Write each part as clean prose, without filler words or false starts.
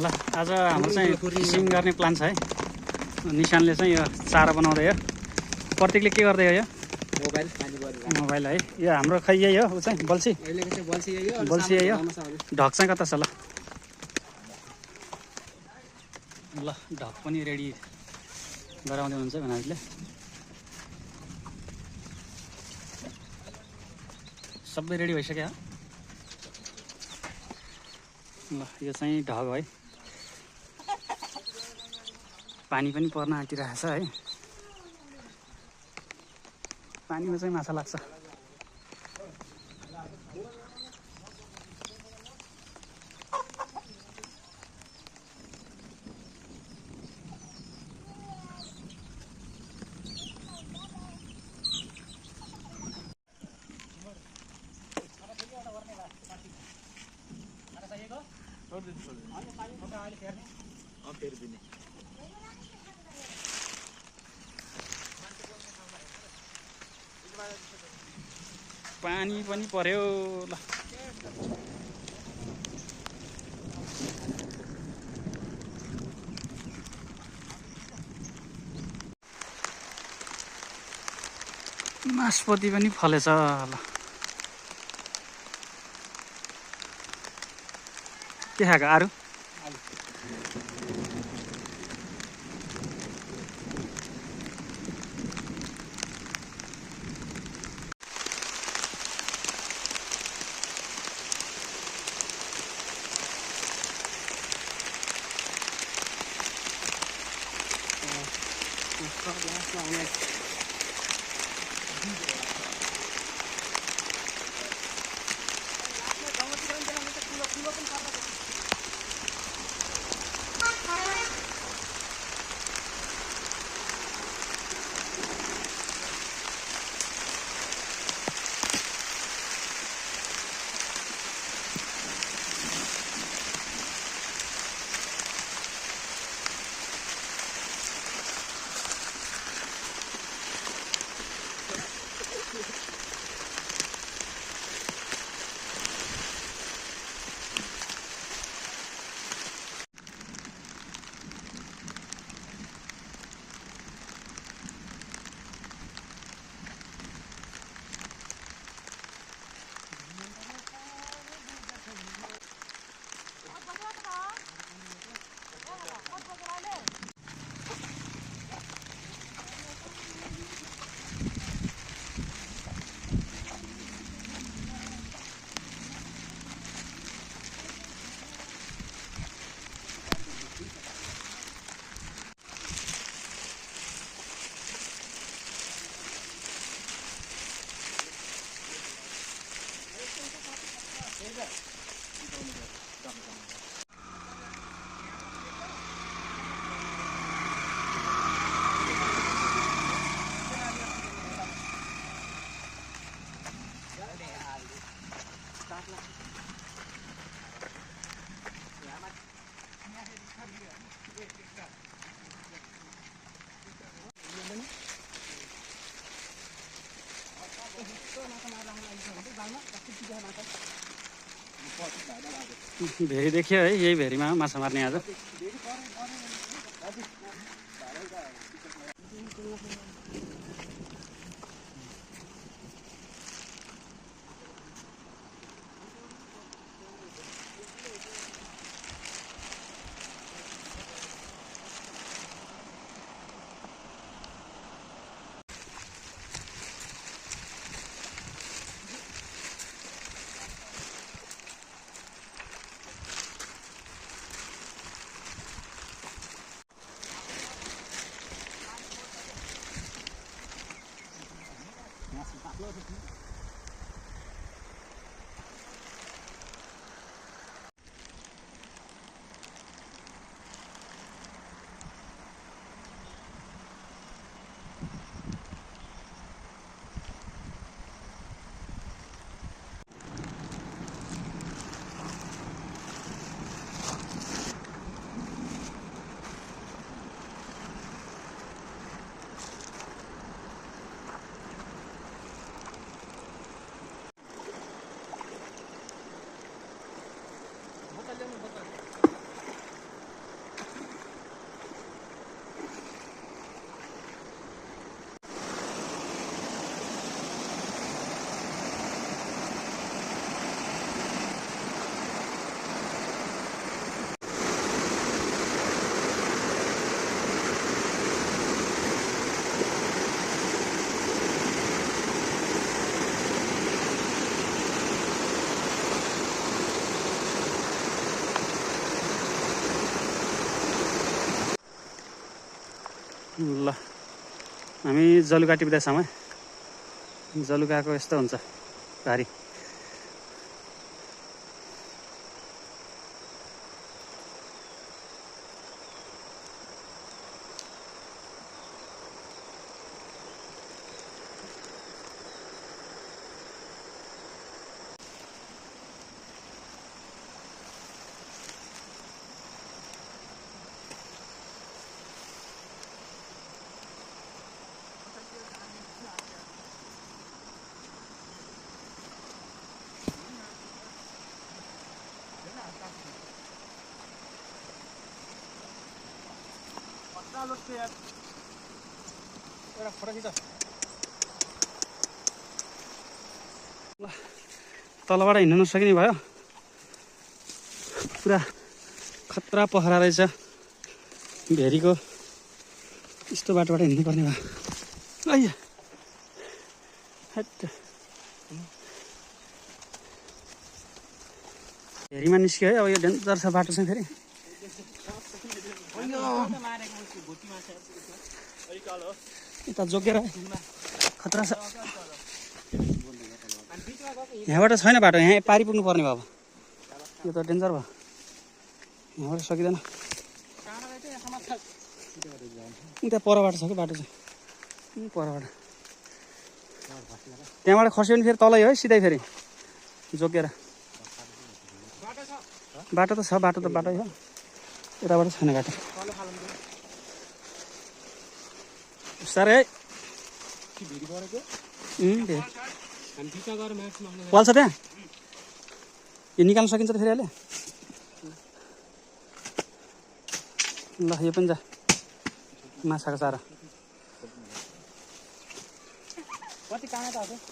ल आज हाम्रो चाहिँ फिसिङ गर्ने प्लान छ है। निशानले चाहिँ यो चारा बनाउँदै हो, प्रतीकले के गर्दै हो? यो मोबाइल है। यो हाम्रो खै यही हो, ऊ चाहिँ बल्छी यही हो। ढक चाहिँ कता छ? ल ढक पनि रेडी गराउँदै हुनुहुन्छ भनेरले। सबै रेडी भइसक्यो। ल यो चाहिँ ढक है। पानी पनि पर्न आँटिरहेको छ है। पानीमा चाहिँ माछा लाग्छ। पानी पनि पर्यो। ल नासपति पनि फलेछ। ल के खाएको? आरु भेरी देखियो है। यही भेरीमा माछा मार्ने आज। ल हामी जलुका टिप्दैछौँ है। जलुकाको यस्तो हुन्छ घारी। तलबाट हिँड्न नसकिने भयो। पुरा खतरा पखरा रहेछ। भेरीको यस्तो बाटोबाट हिँड्नुपर्ने भयो। आइया भेरीमा निस्क्यो है। अब यो डेन्जर छ बाटो चाहिँ फेरि। यता जोगेर खतरा छ। यहाँबाट छैन बाटो, यहाँ पारि पुग्नु पर्ने भयो। यो त डेन्जर भयो, यहाँबाट सकिँदैन। उता परबाट छ कि बाटो चाहिँ, परबाट त्यहाँबाट खस्यो भने फेरि तलै है सिधै फेरि जोगेर। बाटो त छ, बाटो त बाटै हो, यताबाट छैन बाटो। साह्रै है पल्छ त्यहाँ। यो निकाल्न सकिन्छ त फेरि अहिले। ल यो पनि जा माछाको चारो।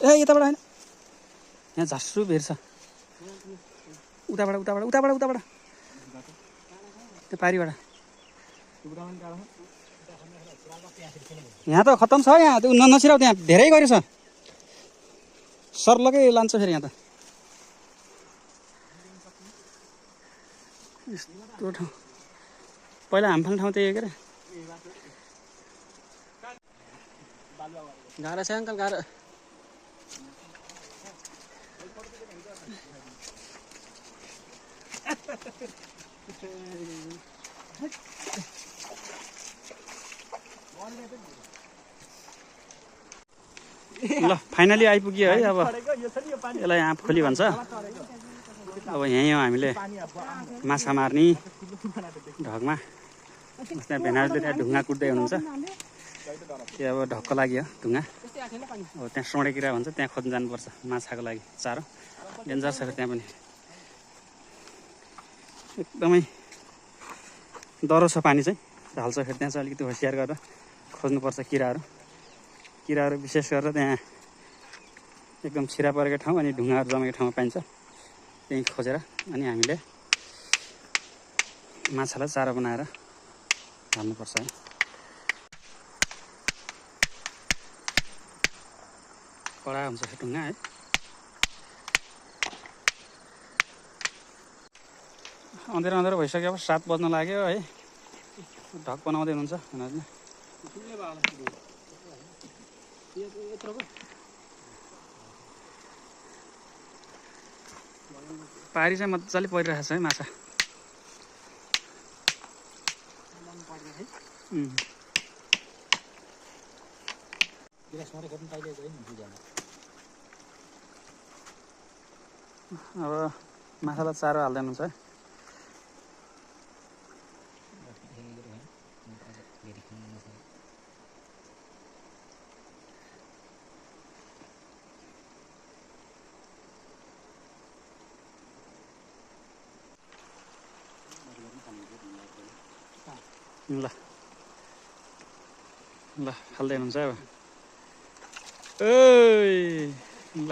ए यताबाट होइन, यहाँ झास्रु भेर छ। उताबाट उताबाट उताबाट उताबाट त्यो पारिबाट। यहाँ त खत्तम छ। यहाँ त्यो नछिराउ, त्यहाँ धेरै गऱ्यो छ। सर्लकै लान्छ फेरि यहाँ त। यस्तो ठाउँ पहिला हामी फाल्ने ठाउँ त्यही के अरे। गाह्रो छ अङ्कल, गाह्रो। ल फाइनली आइपुग्यो है। अब यसलाई आँप खोली भन्छ। अब यहीँ हो हामीले माछा मार्ने ढकमा। त्यहाँ भेनाजले त्यहाँ ढुङ्गा कुट्दै हुनुहुन्छ। त्यो अब ढक्क लाग्यो ढुङ्गा। अब त्यहाँ सोडे किरा भन्छ, त्यहाँ खोज्नु जानुपर्छ माछाको लागि चारो। डेन्जर छ त्यहाँ पनि, एकदमै डह्रो छ पानी चाहिँ ढाल्छ। फेरि त्यहाँ चाहिँ अलिकति होसियार गरेर खोज्नुपर्छ किराहरू। किराहरू विशेष गरेर त्यहाँ एकदम छिरा परेको ठाउँ अनि ढुङ्गाहरू जमेको ठाउँमा पाइन्छ। त्यहीँ खोजेर अनि हामीले माछालाई चारो बनाएर हाल्नुपर्छ है। कडा हुन्छ ढुङ्गा है। अँधेरो अँधेरो भइसक्यो, अब 7 बज्न लाग्यो है। ढक बनाउँदै हुनुहुन्छ उनीहरूले। पारी चाहिँ मजाले परिरहेको छ है माछा। अब माछालाई चारो हाल्दै हुनुहुन्छ है। ल ल हाल्दै हुनुहुन्छ अब। ओइ ल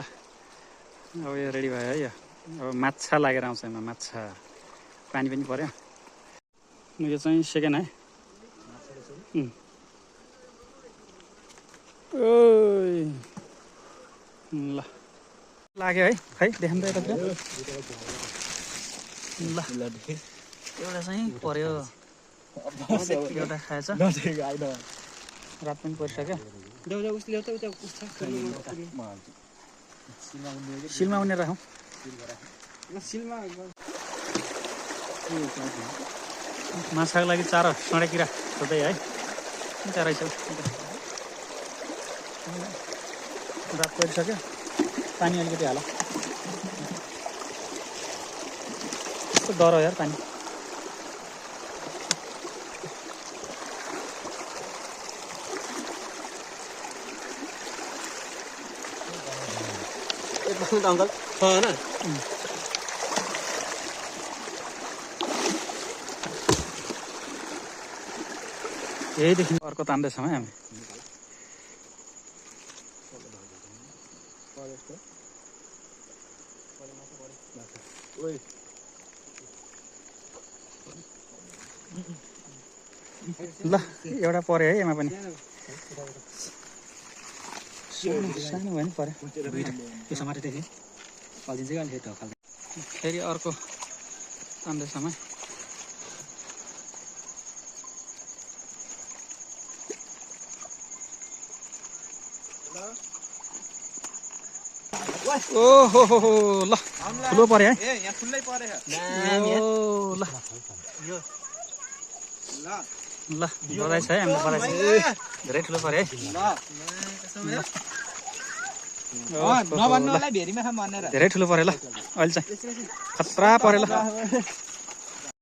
अब यो रेडी भयो है। यो अब माछा लागेर आउँछ यसमा, माछा। पानी पनि पर्यो। यो चाहिँ सेकेन्ड है। ओइ ल लाग्यो है। खै देखाउनु त यतातिर। ल एउटा चाहिँ पर्यो, एउटा खाएछ। रात पनि परिसक्यो। सिलमा उनेर राखौँ। माछाको लागि चारो सडे किरा खोज्दै है। कुन चारो रहेछ? रात परिसक्यो, पानी अलिकति हाल। कस्तो डर हो यार पानी। अंकल हाँ ना यहीदेखि अर्को तान्दैछौँ है हामी। ल एउटा पऱ्यो है एमा पनि। सानो भयो नि पऱ्यो। त्यो समाते थिए पाल्दिन्छ कि अहिले ढकाल्दै फेरि अर्को तान्दैछौँ है। ओहो हो ल ठुलो पऱ्यो है। यहाँ ठुलै परे ओ ल ल बधाई छ है हामीलाई, बधाई छ। धेरै ठुलो पऱ्यो है। नभन्नु होला भेरीमा खाम भनेर। धेरै ठुलो पऱ्यो ल अहिले चाहिँ खतरा पऱ्यो ल।